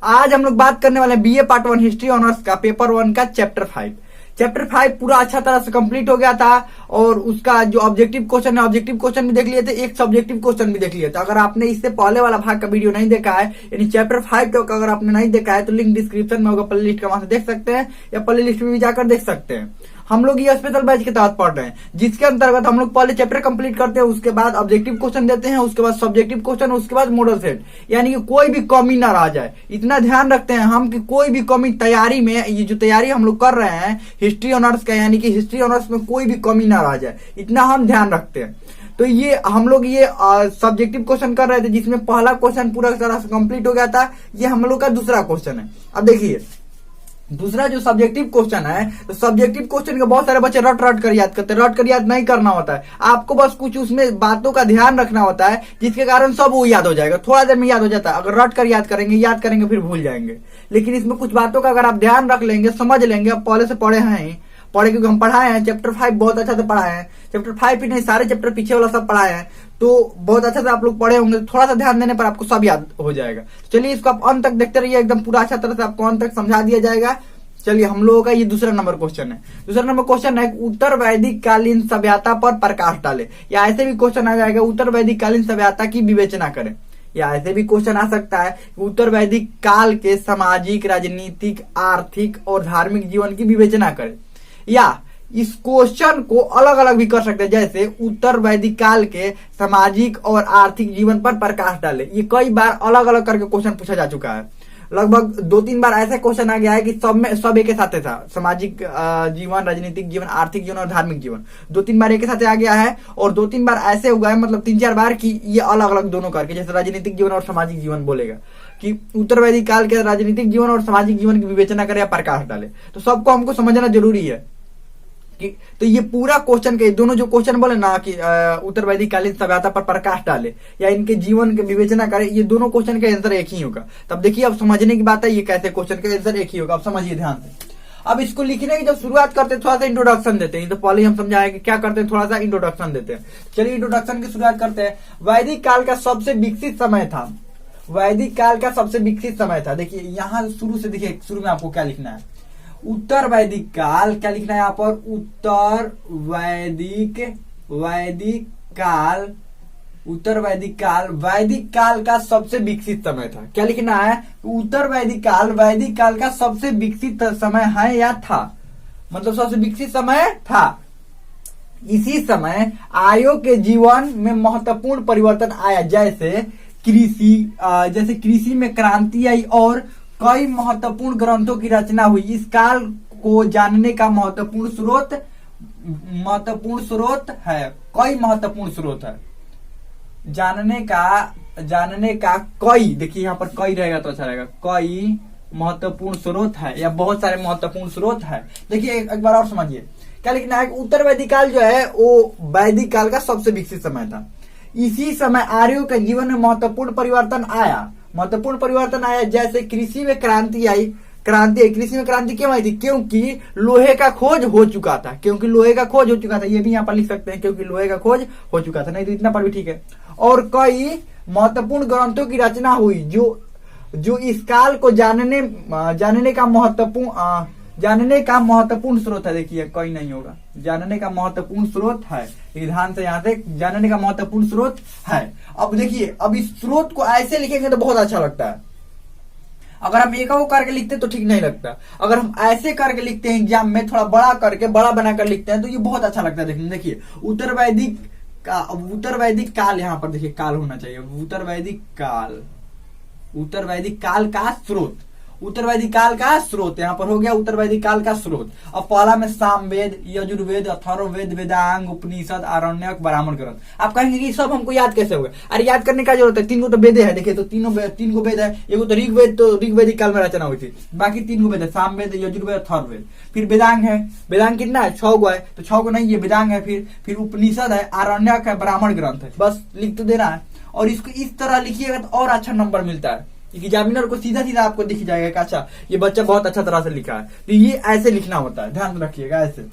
आज हम लोग बात करने वाले हैं बीए पार्ट 1 हिस्ट्री ऑनर्स का पेपर 1 का चैप्टर 5। चैप्टर 5 पूरा अच्छा तरह से कंप्लीट हो गया था और उसका जो ऑब्जेक्टिव क्वेश्चन है, ऑब्जेक्टिव क्वेश्चन भी देख लिए थे, एक सब्जेक्टिव क्वेश्चन भी देख लिया था। अगर आपने इससे पहले वाला भाग का वीडियो नहीं देखा है, यानी चैप्टर 5 का अगर आपने नहीं देखा है तो लिंक डिस्क्रिप्शन में होगा, प्ले लिस्ट का, वहां से देख सकते हैं या प्ले लिस्ट में भी जाकर देख सकते हैं। हम लोग ये स्पेशल बैच के तहत पढ़ रहे हैं, जिसके अंतर्गत हम लोग पहले चैप्टर कंप्लीट करते हैं, उसके बाद ऑब्जेक्टिव क्वेश्चन देते हैं, उसके बाद सब्जेक्टिव क्वेश्चन, उसके बाद मॉडल सेट, यानी कि कोई भी कमी ना रह जाए। इतना ध्यान रखते हैं हम कि कोई भी कमी तैयारी में, ये जो तैयारी हम लोग कर रहे हैं हिस्ट्री ऑनर्स का, यानी कि हिस्ट्री ऑनर्स में कोई भी कमी ना रह जाए, इतना हम ध्यान रखते हैं। तो ये हम लोग ये सब्जेक्टिव क्वेश्चन कर रहे थे, जिसमें पहला क्वेश्चन पूरा तरह से कंप्लीट हो गया था। ये हम लोग का दूसरा क्वेश्चन है। अब देखिए दूसरा जो सब्जेक्टिव क्वेश्चन है, तो सब्जेक्टिव क्वेश्चन के बहुत सारे बच्चे रट रट कर याद करते हैं। रट कर याद नहीं करना होता है, आपको बस कुछ उसमें बातों का ध्यान रखना होता है, जिसके कारण सब वो याद हो जाएगा, थोड़ा देर में याद हो जाता है। अगर रट कर याद करेंगे फिर भूल जाएंगे। लेकिन इसमें कुछ बातों का अगर आप ध्यान रख लेंगे, समझ लेंगे, अब पहले से पढ़े क्योंकि हम पढ़ाए हैं चैप्टर 5 बहुत अच्छा से पढ़ाए हैं। चैप्टर 5 ही नहीं, सारे चैप्टर पीछे वाला सब पढ़ाए हैं, तो बहुत अच्छा से आप लोग पढ़े होंगे। थोड़ा सा ध्यान देने पर आपको सब याद हो जाएगा। चलिए इसको आप अंत तक देखते रहिए, एकदम पूरा अच्छा तरह से आपको अंत तक समझा दिया जाएगा। चलिए हम लोगों का ये दूसरा नंबर क्वेश्चन है। दूसरा नंबर क्वेश्चन है उत्तर वैदिक कालीन सभ्यता पर प्रकाश डाले, या ऐसे भी क्वेश्चन आ जाएगा उत्तर वैदिक कालीन सभ्यता की विवेचना करें, या ऐसे भी क्वेश्चन आ सकता है उत्तर वैदिक काल के सामाजिक, राजनीतिक, आर्थिक और धार्मिक जीवन की विवेचना करें। या इस क्वेश्चन को अलग अलग भी कर सकते हैं, जैसे उत्तर वैदिक काल के सामाजिक और आर्थिक जीवन पर प्रकाश डाले। ये कई बार अलग अलग करके क्वेश्चन पूछा जा चुका है। लगभग 2-3 बार ऐसा क्वेश्चन आ गया है कि सब एक साथ था, सामाजिक जीवन, राजनीतिक जीवन, आर्थिक जीवन और धार्मिक जीवन 2-3 बार एक साथ आ गया है। और 2-3 बार ऐसे हुआ है, मतलब 3-4 बार कि ये अलग अलग दोनों करके, जैसे राजनीतिक जीवन और सामाजिक जीवन बोलेगा कि उत्तर वैदिक काल के राजनीतिक जीवन और सामाजिक जीवन की विवेचना करे या प्रकाश डाले। तो सबको हमको समझना जरूरी है कि तो ये पूरा क्वेश्चन के दोनों जो क्वेश्चन बोले ना कि उत्तर वैदिक कालीन सभ्यता पर प्रकाश डाले या इनके जीवन की विवेचना करे, ये दोनों क्वेश्चन का आंसर एक ही होगा। तब देखिए अब समझने की बात है, ये कैसे क्वेश्चन का आंसर एक ही होगा, अब समझिए ध्यान से। अब इसको लिखने की जब शुरुआत करते हैं, थोड़ा सा इंट्रोडक्शन देते हैं। तो पहले हम समझाएं कि क्या करते हैं, थोड़ा सा इंट्रोडक्शन देते हैं। चलिए इंट्रोडक्शन की शुरुआत करते हैं। वैदिक काल का सबसे विकसित समय था, वैदिक काल का सबसे विकसित समय था। देखिए यहाँ शुरू से, देखिए शुरू में आपको क्या लिखना है, उत्तर वैदिक काल, क्या लिखना है यहाँ पर, उत्तर वैदिक काल, उत्तर वैदिक काल वैदिक काल का सबसे विकसित समय था। क्या लिखना है, उत्तर वैदिक काल का सबसे विकसित समय है या था, मतलब सबसे विकसित समय था। इसी समय आर्यों के जीवन में महत्वपूर्ण परिवर्तन आया, जैसे कृषि में क्रांति आई और कई महत्वपूर्ण ग्रंथों की रचना हुई। इस काल को जानने का महत्वपूर्ण स्रोत है, कई महत्वपूर्ण स्रोत है, जानने का कई, देखिए यहाँ पर कई रहेगा तो अच्छा रहेगा, कई महत्वपूर्ण स्रोत है या बहुत सारे महत्वपूर्ण स्रोत है। देखिए एक बार और समझिए, क्या लिखना है, उत्तर वैदिक काल जो है वो वैदिक काल का सबसे विकसित समय था। इसी समय आर्यों के जीवन में महत्वपूर्ण परिवर्तन आया, जैसे कृषि में क्रांति आई। कृषि में क्रांति क्यों आई थी, क्योंकि लोहे का खोज हो चुका था, ये भी यहाँ पर लिख सकते हैं, क्योंकि लोहे का खोज हो चुका था, नहीं तो इतना पर भी ठीक है। और कई महत्वपूर्ण ग्रंथों की रचना हुई जो इस काल को जानने का महत्वपूर्ण स्रोत है। देखिए कोई नहीं होगा, जानने का महत्वपूर्ण स्रोत है, ध्यान से यहाँ से, जानने का महत्वपूर्ण स्रोत है। अब देखिए, अब इस स्रोत को ऐसे लिखेंगे तो बहुत अच्छा लगता है। अगर हम एक करके लिखते तो ठीक नहीं लगता, अगर हम ऐसे करके लिखते हैं एग्जाम में, थोड़ा बड़ा बनाकर लिखते हैं तो ये बहुत अच्छा लगता है देखने। देखिए उत्तर वैदिक काल, यहाँ पर देखिए काल होना चाहिए, उत्तर वैदिक काल का स्रोत, उत्तर वैदिक काल का स्रोत यहाँ पर हो गया, उत्तर वैदिक काल का स्रोत। अब पहला में सामवेद, यजुर्वेद, अथर्ववेद, वेदांग, उपनिषद, आरण्यक, ब्राह्मण ग्रंथ। आप कहेंगे कि सब हमको याद कैसे होगा, अरे याद करने का जरूरत है, 3 गो तो वेद है। देखिए तो तीन गो वेद है, एगो तो ऋग्वेद, तो ऋग्वेदिक काल में रचना हुई थी, बाकी 3 गो वेद है, सामवेद, यजुर्वेद, अथर्ववेद। फिर वेदांग है, वेदांग कितना है, 6 गो है, तो 6 गो नहीं, ये वेदांग है। फिर उपनिषद है, आरण्यक है, ब्राह्मण ग्रंथ है, बस लिख तो देना है। और इसको इस तरह लिखिएगा तो और अच्छा नंबर मिलता है, एग्जामिनर को सीधा सीधा आपको दिख जाएगा कि अच्छा ये बच्चा बहुत अच्छा तरह से लिखा है। तो ये ऐसे लिखना होता है, ध्यान रखिएगा ऐसे।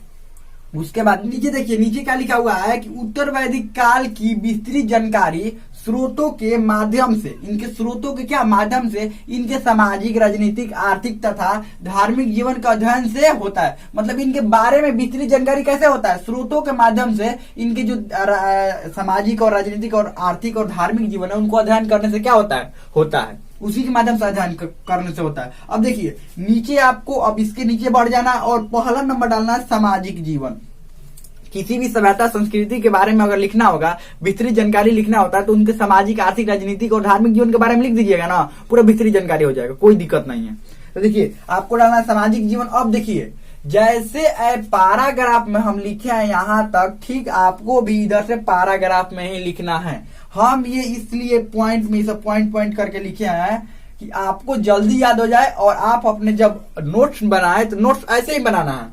उसके बाद नीचे देखिए, नीचे क्या लिखा हुआ है कि उत्तर वैदिक काल की विस्तृत जानकारी स्रोतों के माध्यम से, इनके स्रोतों के क्या माध्यम से, इनके सामाजिक, राजनीतिक, आर्थिक तथा धार्मिक जीवन का अध्ययन से होता है। मतलब इनके बारे में विस्तृत जानकारी कैसे होता है? स्रोतों के माध्यम से इनके जो सामाजिक और राजनीतिक और आर्थिक और धार्मिक जीवन है उनको अध्ययन करने से क्या होता है उसी के माध्यम से अध्ययन करने से होता है। अब देखिए नीचे आपको, अब इसके नीचे बढ़ जाना और पहला नंबर डालना है सामाजिक जीवन। किसी भी सभ्यता संस्कृति के बारे में अगर लिखना होगा, विस्तृत जानकारी लिखना होता है तो उनके सामाजिक, आर्थिक, राजनीतिक और धार्मिक जीवन के बारे में लिख दीजिएगा ना, पूरा विस्तृत जानकारी हो जाएगा, कोई दिक्कत नहीं है। तो देखिए आपको डालना है सामाजिक जीवन। अब देखिए जैसे पैराग्राफ में हम लिखे हैं यहां तक, ठीक आपको भी इधर से पैराग्राफ में ही लिखना है। हम ये इसलिए पॉइंट में सब पॉइंट करके लिखे हैं कि आपको जल्दी याद हो जाए और आप अपने जब नोट्स बनाए तो नोट्स ऐसे ही बनाना है,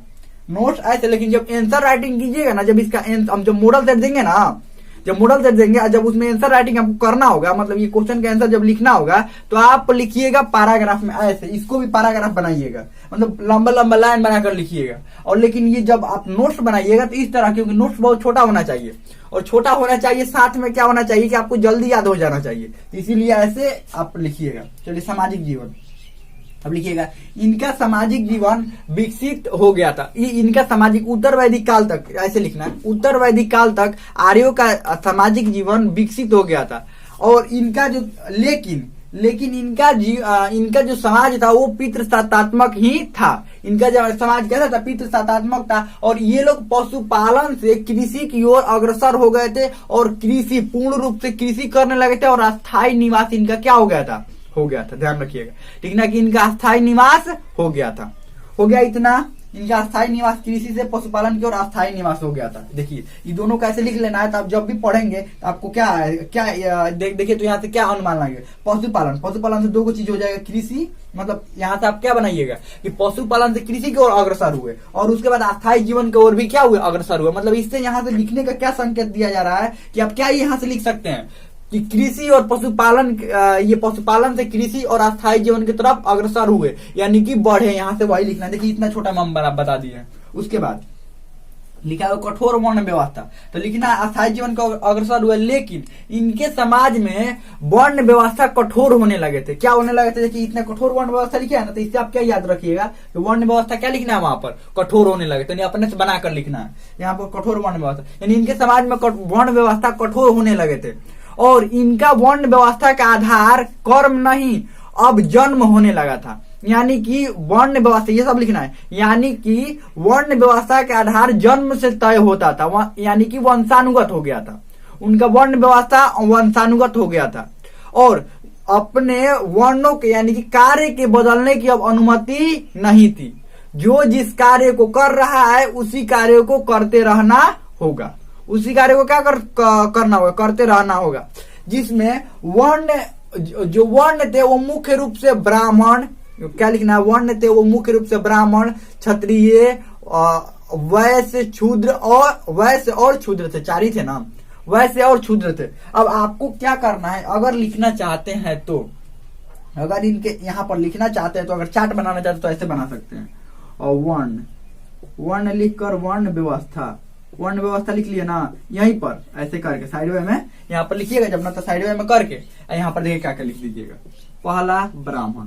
नोट्स ऐसे। लेकिन जब आंसर राइटिंग कीजिएगा ना, जब इसका हम जब मॉडल सेट देंगे ना, जब मॉडल सेट देंगे, जब उसमें आंसर राइटिंग आपको करना होगा, मतलब ये क्वेश्चन का आंसर जब लिखना होगा तो आप लिखिएगा पैराग्राफ में ऐसे, इसको भी पैराग्राफ बनाइएगा, मतलब लंबा लंबा लाइन बनाकर लिखिएगा। और लेकिन ये जब आप नोट्स बनाइएगा तो इस तरह, क्योंकि नोट्स बहुत छोटा होना चाहिए और छोटा होना चाहिए, साथ में क्या होना चाहिए कि आपको जल्दी याद हो जाना चाहिए, इसीलिए ऐसे आप लिखिएगा। चलिए सामाजिक जीवन अब लिखिएगा, इनका सामाजिक जीवन विकसित हो गया था। ये इनका सामाजिक उत्तर वैदिक काल तक, ऐसे लिखना है, उत्तर वैदिक काल तक आर्यों का सामाजिक जीवन विकसित हो गया था। और इनका जो लेकिन इनका जो समाज था वो पितृसत्तात्मक ही था। इनका जो समाज कैसा था? पितृसत्तात्मक था। और ये लोग पशुपालन से कृषि की ओर अग्रसर हो गए थे और कृषि, पूर्ण रूप से कृषि करने लगे थे और अस्थायी निवास इनका क्या हो गया था? ध्यान रखिएगा, ठीक ना, कि इनका अस्थायी निवास हो गया इतना, इनका अस्थायी निवास कृषि से पशुपालन की ओर अस्थायी निवास हो गया था। देखिए ये दोनों कैसे लिख लेना है, तो आप जब भी पढ़ेंगे तो आपको क्या देखिए तो यहाँ से क्या अनुमान लाएंगे? पशुपालन से दो को चीज हो जाएगा, कृषि, मतलब यहाँ से आप क्या बनाइएगा कि पशुपालन से कृषि की ओर अग्रसर हुए और उसके बाद अस्थायी जीवन की ओर भी क्या हुए? अग्रसर हुए। मतलब इससे यहाँ से लिखने का क्या संकेत दिया जा रहा है कि आप क्या यहाँ से लिख सकते हैं कि कृषि और पशुपालन, ये पशुपालन से कृषि और अस्थायी जीवन की तरफ अग्रसर हुए, यानी कि बढ़े। यहाँ से वही लिखना है। देखिए इतना छोटा नंबर आप बता दिए। उसके बाद लिखा है कठोर वर्ण व्यवस्था, तो लिखना अस्थायी जीवन का अग्रसर हुए, लेकिन इनके समाज में वर्ण व्यवस्था कठोर होने लगे थे। क्या होने लगे थे? देखिए इतना कठोर वर्ण व्यवस्था लिखा है ना, तो इससे आप क्या याद रखिएगा कि वर्ण व्यवस्था क्या लिखना है वहां पर? कठोर होने लगे, तो अपने से बनाकर लिखना है यहाँ पर कठोर वर्ण व्यवस्था, यानी इनके समाज में वर्ण व्यवस्था कठोर होने लगे थे। और इनका वर्ण व्यवस्था का आधार कर्म नहीं, अब जन्म होने लगा था। यानी कि वर्ण व्यवस्था, ये सब लिखना है, यानी कि वर्ण व्यवस्था का आधार जन्म से तय होता था, यानी कि वंशानुगत हो गया था। उनका वर्ण व्यवस्था वंशानुगत हो गया था और अपने वर्णों के, यानी कि कार्य के बदलने की अब अनुमति नहीं थी। जो जिस कार्य को कर रहा है उसी कार्य को करते रहना होगा, उसी कार्य को क्या करना होगा? करते रहना होगा। जिसमें जो वर्ण थे वो मुख्य रूप से ब्राह्मण, क्या लिखना है? वर्ण थे वो मुख्य रूप से ब्राह्मण, क्षत्रिय, वैश्य, शूद्र और शूद्र थे। चार ही थे ना, वैश्य और शूद्र थे। अब आपको क्या करना है, अगर लिखना चाहते हैं तो, अगर इनके यहाँ पर लिखना चाहते हैं तो, अगर चार्ट बनाना चाहते हैं तो ऐसे बना सकते हैं। और वर्ण लिखकर वर्ण व्यवस्था लिख लिया ना, यहीं पर ऐसे करके साइड वे में यहाँ पर लिखिएगा जब ना, तो साइड वे में करके यहाँ पर देखिए क्या क्या लिख दीजिएगा। पहला ब्राह्मण,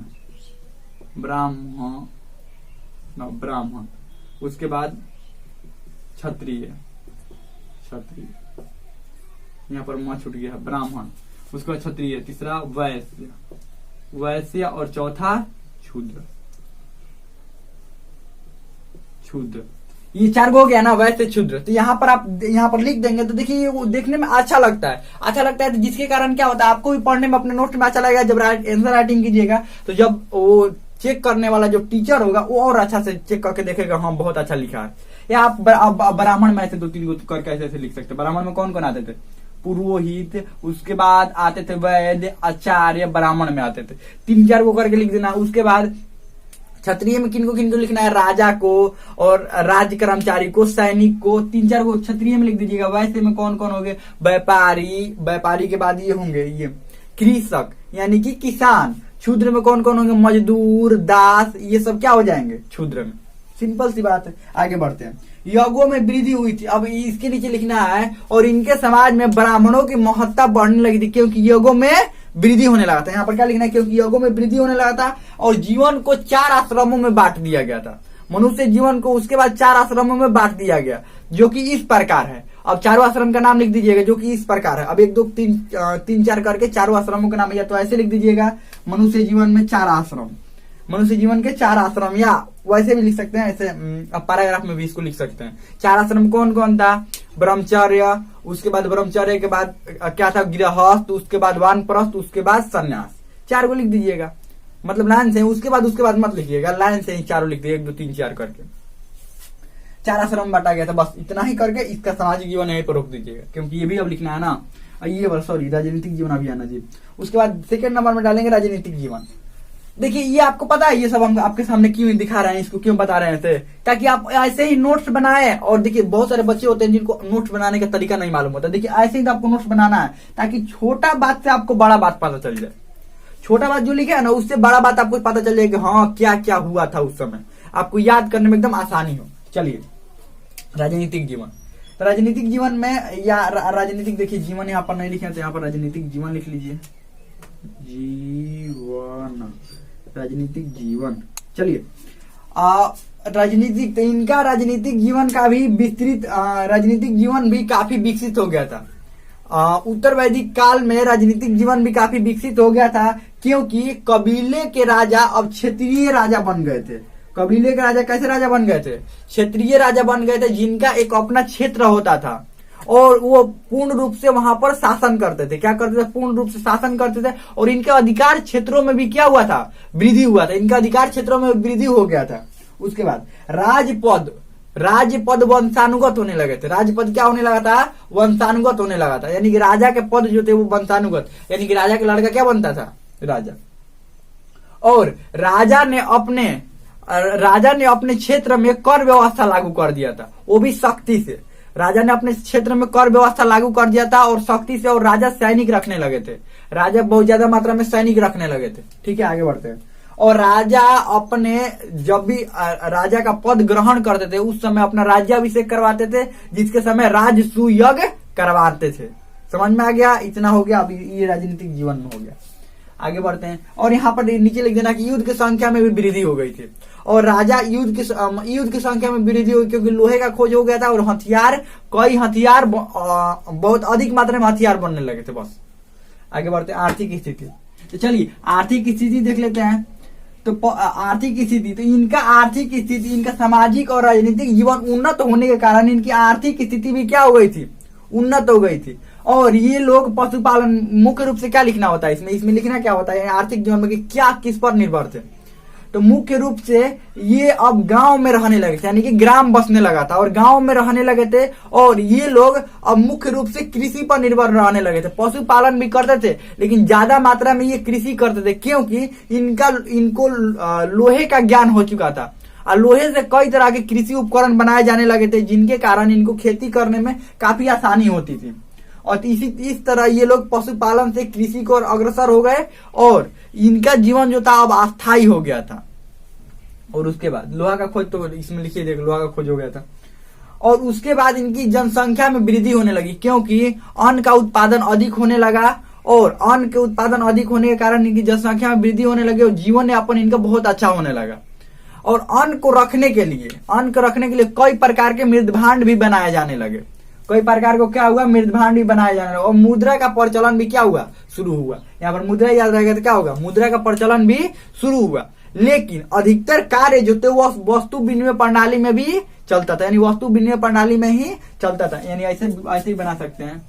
उसके बाद क्षत्रिय, यहाँ पर मां छूट गया, ब्राह्मण, उसके बाद क्षत्रिय, तीसरा वैश्य और चौथा शूद्र। ये चार गो हो गया ना, वैसे क्षुद्र। तो यहाँ पर आप यहाँ पर लिख देंगे तो देखिए वो देखने में अच्छा लगता है, तो जिसके कारण क्या होता है आपको भी पढ़ने में अपने नोट में अच्छा लगेगा। जब आंसर राइटिंग कीजिएगा तो जब वो चेक करने वाला जो टीचर होगा वो और अच्छा से चेक करके देखेगा, हाँ बहुत अच्छा लिखा है। या आप ब्राह्मण में ऐसे 2-3 करके ऐसे लिख सकते हैं। ब्राह्मण में कौन कौन आते थे? पुरोहित, उसके बाद आते थे वैद्य, आचार्य, ब्राह्मण में आते थे। 3-4 को करके लिख देना। उसके बाद क्षत्रिय में किनको लिखना है? राजा को और राज्य कर्मचारी को, सैनिक को, 3-4 को क्षत्रिय में लिख दीजिएगा। वैसे में कौन कौन हो गए? व्यापारी के बाद ये होंगे ये कृषक यानी कि किसान। शूद्र में कौन कौन होंगे? मजदूर, दास, ये सब क्या हो जाएंगे? शूद्र में। सिंपल सी बात है। आगे बढ़ते हैं। यज्ञों में वृद्धि हुई थी, अब इसके नीचे लिखना है, और इनके समाज में ब्राह्मणों की महत्ता बढ़ने लगी थी क्योंकि यज्ञों में वृद्धि होने लगा था। यहाँ पर क्या लिखना है, क्योंकि यज्ञों में वृद्धि होने लगा था और जीवन को 4 आश्रमों में बांट दिया गया था। मनुष्य जीवन को उसके बाद 4 आश्रमों में बांट दिया गया, जो कि इस प्रकार है। अब चारों आश्रम का नाम लिख दीजिएगा, जो कि इस प्रकार है। अब 1 2 3 4 करके चारों आश्रमों का नाम, या तो ऐसे लिख दीजिएगा, मनुष्य जीवन में 4 आश्रम, मनुष्य जीवन के 4 आश्रम, या वैसे भी लिख सकते हैं, ऐसे पैराग्राफ में भी इसको लिख सकते हैं। 4 आश्रम कौन कौन था? ब्रह्मचर्य, उसके बाद ब्रह्मचर्य के बाद क्या था? गृहस्थ, उसके बाद वानप्रस्थ, उसके बाद संन्यास। 4 को लिख दीजिएगा, मतलब लाइन से, उसके बाद मत लिखिएगा, लाइन से ही चारों लिख दिए, 1 2 3 4 करके 4 आश्रम बांटा गया था। बस इतना ही करके इसका सामाजिक जीवन यहीं पर रोक दीजिएगा, क्योंकि ये भी अब लिखना है ना, ये सॉरी राजनीतिक जीवन अभी आना जी। उसके बाद सेकंड नंबर में डालेंगे राजनीतिक जीवन। देखिए ये आपको पता है, ये सब हम आपके सामने क्यों दिखा रहे हैं, इसको क्यों बता रहे थे, ताकि आप ऐसे ही नोट्स बनाए। और देखिए बहुत सारे बच्चे होते हैं जिनको नोट्स बनाने का तरीका नहीं मालूम होता। देखिए ऐसे ही तो आपको नोट्स बनाना है, ताकि छोटा बात से आपको बड़ा बात पता चल जाए। छोटा बात जो लिखा है ना, उससे बड़ा बात आपको पता चल जाए कि हाँ क्या क्या हुआ था उस समय, आपको याद करने में एकदम आसानी हो। चलिए राजनीतिक जीवन, तो राजनीतिक जीवन में या राजनीतिक, देखिए जीवन यहाँ पर नहीं लिखे तो यहाँ पर राजनीतिक जीवन लिख लीजिए, जीवन, राजनीतिक जीवन। चलिए राजनीतिक, तो इनका राजनीतिक जीवन का भी विस्तृत, राजनीतिक जीवन भी काफी विकसित हो गया था। उत्तर वैदिक काल में राजनीतिक जीवन भी काफी विकसित हो गया था, क्योंकि कबीले के राजा अब क्षेत्रीय राजा बन गए थे। कबीले के राजा कैसे राजा बन गए थे? क्षेत्रीय राजा बन गए थे, जिनका एक अपना क्षेत्र होता था और वो पूर्ण रूप से वहां पर शासन करते थे। क्या करते थे? पूर्ण रूप से शासन करते थे। और इनके अधिकार क्षेत्रों में भी क्या हुआ था? वृद्धि हुआ था। इनका अधिकार क्षेत्रों में वृद्धि हो गया था। उसके बाद राजपद वंशानुगत होने लगे थे। राजपद क्या होने लगा था? वंशानुगत होने लगा था, यानी कि राजा के पद जो थे वो वंशानुगत, यानी कि राजा का लड़का क्या बनता था? राजा। और राजा ने अपने क्षेत्र में कर व्यवस्था लागू कर दिया था, वो भी सख्ती से। राजा ने अपने क्षेत्र में कर व्यवस्था लागू कर दिया था और सख्ती से, और राजा सैनिक रखने लगे थे। राजा बहुत ज्यादा मात्रा में सैनिक रखने लगे थे। ठीक है, आगे बढ़ते हैं। और राजा अपने, जब भी राजा का पद ग्रहण करते थे, उस समय अपना राज्याभिषेक करवाते थे, जिसके समय राजसूय यज्ञ करवाते थे। समझ में आ गया? इतना हो गया। अभी ये राजनीतिक जीवन में हो गया। आगे बढ़ते हैं। और यहाँ पर नीचे लिख देना कि युद्ध की संख्या में भी वृद्धि हो गई थी, और राजा युद्ध की संख्या में वृद्धि हुई, क्योंकि लोहे का खोज हो गया था और कई हथियार बहुत अधिक मात्रा में हथियार बनने लगे थे। बस आगे बढ़ते हैं। आर्थिक स्थिति, तो चलिए आर्थिक स्थिति देख लेते हैं। तो आर्थिक स्थिति, तो इनका आर्थिक स्थिति, इनका सामाजिक और राजनीतिक जीवन उन्नत होने के कारण इनकी आर्थिक स्थिति भी क्या हो गई थी? उन्नत हो गई थी। और ये लोग पशुपालन, मुख्य रूप से क्या लिखना होता है इसमें लिखना क्या होता है आर्थिक जीवन में, कि क्या किस पर निर्भर थे? तो मुख्य रूप से ये अब गांव में रहने लगे थे, यानी कि ग्राम बसने लगा था और गांव में रहने लगे थे। और ये लोग अब मुख्य रूप से कृषि पर निर्भर रहने लगे थे। पशुपालन भी करते थे, लेकिन ज्यादा मात्रा में ये कृषि करते थे, क्योंकि इनको लोहे का ज्ञान हो चुका था। और लोहे से कई तरह के कृषि उपकरण बनाए जाने लगे थे, जिनके कारण इनको खेती करने में काफी आसानी होती थी। और इस तरह ये लोग पशुपालन से कृषि को अग्रसर हो गए, और इनका जीवन जो था अब अस्थायी हो गया था। और उसके बाद लोहा का खोज, तो इसमें लिखिए, देख लोहा का खोज हो गया था। और उसके बाद इनकी जनसंख्या में वृद्धि होने लगी, क्योंकि अन्न का उत्पादन अधिक होने लगा, और अन्न के उत्पादन अधिक होने के कारण इनकी जनसंख्या में वृद्धि होने लगी, और जीवन यापन इनका बहुत अच्छा होने लगा। और अन्न को रखने के लिए कई प्रकार के मृदभांड भी बनाए जाने लगे। कई प्रकार को क्या हुआ? मृदभांड भी बनाए जाने लगे। और मुद्रा का प्रचलन भी क्या हुआ? शुरू हुआ। यहाँ पर मुद्रा याद रहेगा तो क्या होगा? मुद्रा का प्रचलन भी शुरू हुआ। लेकिन अधिकतर कार्य जो थे वो वस्तु विनिमय प्रणाली में भी चलता था, यानी वस्तु विनिमय प्रणाली में ही चलता था। यानी ऐसे ही बना सकते हैं,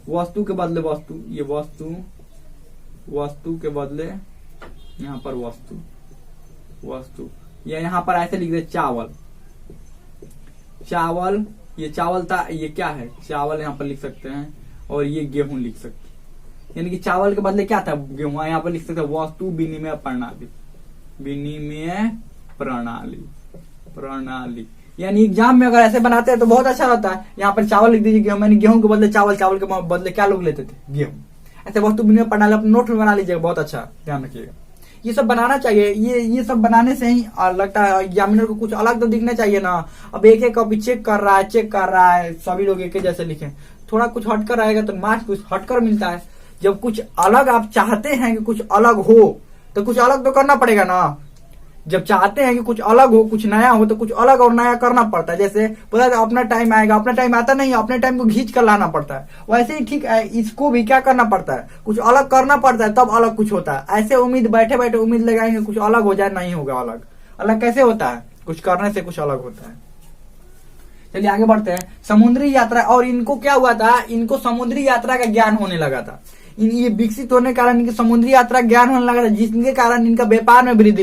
वस्तु के बदले वस्तु, ये वस्तु के बदले यहाँ पर वस्तु, या यहाँ पर ऐसे लिख दे चावल, ये चावल था, ये क्या है? चावल यहाँ पर लिख सकते हैं, और ये गेहूं लिख सकते हैं। यानी कि चावल के बदले क्या था? गेहूं। यहाँ पर लिख सकते हैं वस्तु विनिमय प्रणाली। यानी एग्जाम में अगर ऐसे बनाते हैं तो बहुत अच्छा रहता है। यहाँ पर चावल लिख दीजिए गेहूं, यानी गेहूं के बदले चावल के बदले क्या लोग लेते थे? गेहूं। ऐसे वस्तु विनिमय प्रणाली अपने नोट में बना लीजिएगा, बहुत अच्छा ध्यान रखिएगा। ये सब बनाना चाहिए। ये सब बनाने से ही लगता है एग्जामिनर को कुछ अलग तो दिखना चाहिए ना। अब एक एक कॉपी चेक कर रहा है, सभी लोग एक जैसे लिखे, थोड़ा कुछ हटकर आएगा तो मार्क्स कुछ हटकर मिलता है। जब कुछ अलग आप चाहते हैं कि कुछ अलग हो तो कुछ अलग तो करना पड़ेगा ना। जब चाहते हैं कि कुछ अलग हो, कुछ नया हो, तो कुछ अलग और नया करना पड़ता है। जैसे पता है अपना टाइम आएगा, अपना टाइम आता नहीं, अपने टाइम को खींच कर लाना पड़ता है। वैसे ही ठीक है, इसको भी क्या करना पड़ता है, कुछ अलग करना पड़ता है, तब अलग कुछ होता है। ऐसे उम्मीद बैठे बैठे उम्मीद लगाएंगे कुछ अलग हो जाए, नहीं होगा अलग। अलग कैसे होता है, कुछ करने से कुछ अलग होता है। चलिए आगे बढ़ते हैं। समुद्री यात्रा, और इनको क्या हुआ था, इनको समुद्री यात्रा का ज्ञान होने लगा था। ये विकसित होने के कारण इनकी समुद्री यात्रा ज्ञान होने लगा था, जिसके कारण इनका व्यापार में वृद्धि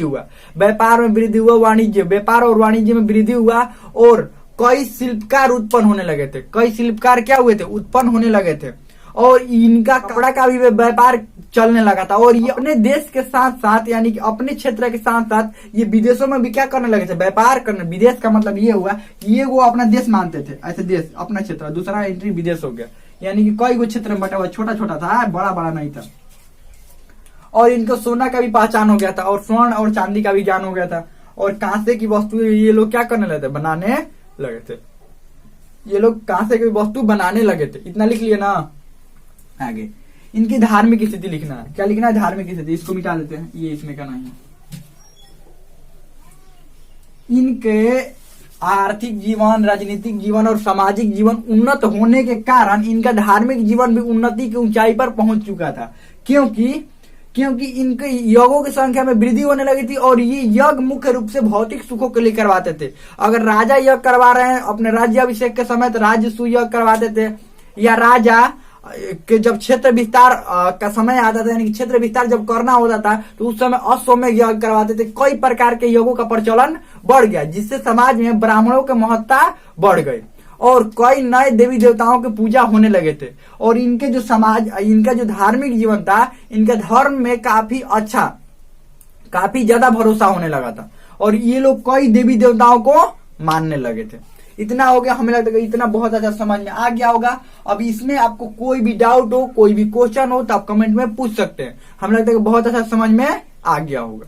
हुआ, वाणिज्य, व्यापार और वाणिज्य में वृद्धि हुआ, और कई शिल्पकार उत्पन्न होने लगे थे। कई शिल्पकार क्या हुए थे, उत्पन्न होने लगे थे, और इनका कपड़ा का भी व्यापार चलने लगा था। और ये अपने देश के साथ साथ, यानी कि अपने क्षेत्र के साथ साथ ये विदेशों में भी क्या करने लगे थे, व्यापार करने। विदेश का मतलब ये हुआ, ये वो अपना देश मानते थे, ऐसे देश अपना क्षेत्र, दूसरा एंट्री विदेश हो गया। यानी कि कई गो क्षेत्र में बटा हुआ, छोटा छोटा था, बड़ा बड़ा नहीं था। और इनको सोना का भी पहचान हो गया था, और स्वर्ण और चांदी का भी ज्ञान हो गया था। और कांसे की वस्तु ये लोग क्या करने लगे थे, बनाने लगे थे। ये लोग कांसे की वस्तु बनाने लगे थे। इतना लिख लिए ना। आगे इनकी धार्मिक स्थिति लिखना है। क्या लिखना है, धार्मिक स्थिति। इसको मिटा देते हैं, ये इसमें का नहीं है। इनके आर्थिक जीवन, राजनीतिक जीवन और सामाजिक जीवन उन्नत होने के कारण इनका धार्मिक जीवन भी उन्नति की ऊंचाई पर पहुंच चुका था। क्योंकि इनके यज्ञों की संख्या में वृद्धि होने लगी थी, और ये यज्ञ मुख्य रूप से भौतिक सुखों के लिए करवाते थे। अगर राजा यज्ञ करवा रहे हैं अपने राज्याभिषेक के समय, तो राज्य सुयज्ञ करवाते थे। या राजा के जब क्षेत्र विस्तार का समय आता था, यानी कि क्षेत्र विस्तार जब करना होता था, तो उस समय अश्वमेध यज्ञ करवाते थे। कई प्रकार के यज्ञों का प्रचलन बढ़ गया, जिससे समाज में ब्राह्मणों की महत्ता बढ़ गई, और कई नए देवी देवताओं की पूजा होने लगे थे। और इनके जो समाज, इनका जो धार्मिक जीवन था, इनका धर्म में काफी अच्छा, काफी ज्यादा भरोसा होने लगा था, और ये लोग कई देवी देवताओं को मानने लगे थे। इतना हो गया, हमें लगता है इतना बहुत अच्छा समझ में आ गया होगा। अब इसमें आपको कोई भी डाउट हो, कोई भी क्वेश्चन हो, तो आप कमेंट में पूछ सकते हैं। हमें लगता है बहुत अच्छा समझ में आ गया होगा।